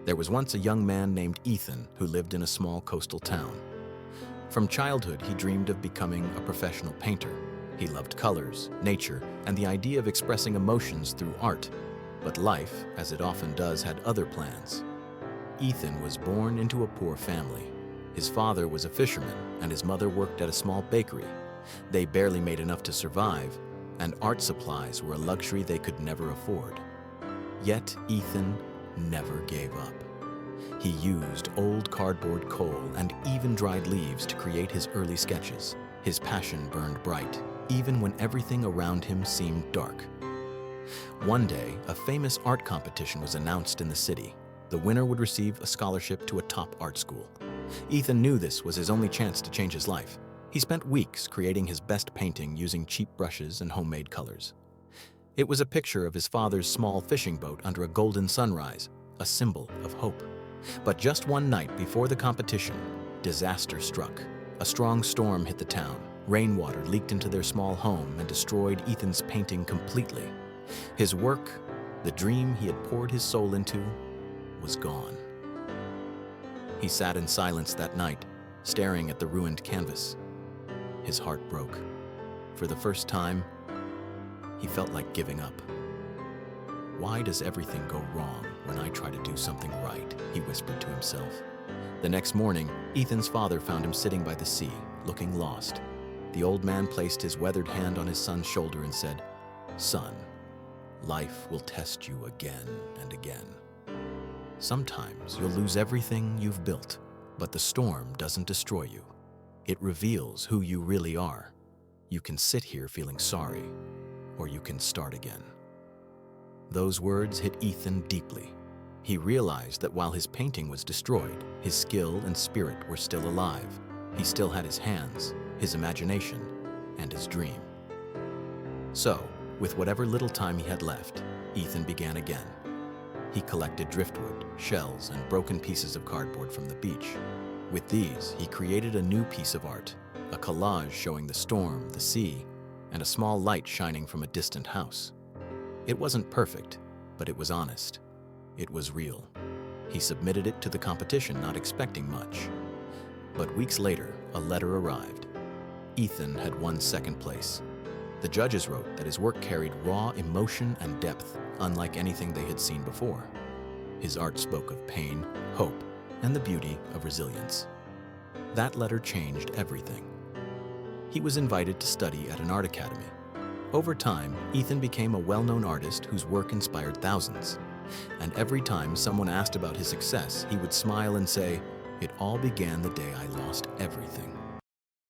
There was once a young man named Ethan who lived in a small coastal town. From childhood, he dreamed of becoming a professional painter. He loved colors, nature, and the idea of expressing emotions through art. But life, as it often does, had other plans. Ethan was born into a poor family. His father was a fisherman, and his mother worked at a small bakery. They barely made enough to survive, and art supplies were a luxury they could never afford. Yet Ethan never gave up. He used old cardboard, coal, and even dried leaves to create his early sketches. His passion burned bright, even when everything around him seemed dark. One day, a famous art competition was announced in the city. The winner would receive a scholarship to a top art school. Ethan knew this was his only chance to change his life. He spent weeks creating his best painting using cheap brushes and homemade colors. It was a picture of his father's small fishing boat under a golden sunrise, a symbol of hope. But just one night before the competition, disaster struck. A strong storm hit the town. Rainwater leaked into their small home and destroyed Ethan's painting completely. His work, the dream he had poured his soul into, was gone. He sat in silence that night, staring at the ruined canvas. His heart broke. For the first time, he felt like giving up. "Why does everything go wrong when I try to do something right?" he whispered to himself. The next morning, Ethan's father found him sitting by the sea, looking lost. The old man placed his weathered hand on his son's shoulder and said, "Son, life will test you again and again. Sometimes you'll lose everything you've built, but the storm doesn't destroy you. It reveals who you really are. You can sit here feeling sorry, or you can start again." Those words hit Ethan deeply. He realized that while his painting was destroyed, his skill and spirit were still alive. He still had his hands, his imagination, and his dream. So, with whatever little time he had left, Ethan began again. He collected driftwood, shells, and broken pieces of cardboard from the beach. With these, he created a new piece of art, a collage showing the storm, the sea, and a small light shining from a distant house. It wasn't perfect, but it was honest. It was real. He submitted it to the competition, not expecting much. But weeks later, a letter arrived. Ethan had won second place. The judges wrote that his work carried raw emotion and depth, unlike anything they had seen before. His art spoke of pain, hope, and the beauty of resilience. That letter changed everything. He was invited to study at an art academy. Over time, Ethan became a well-known artist whose work inspired thousands. And every time someone asked about his success, he would smile and say, "It all began the day I lost everything."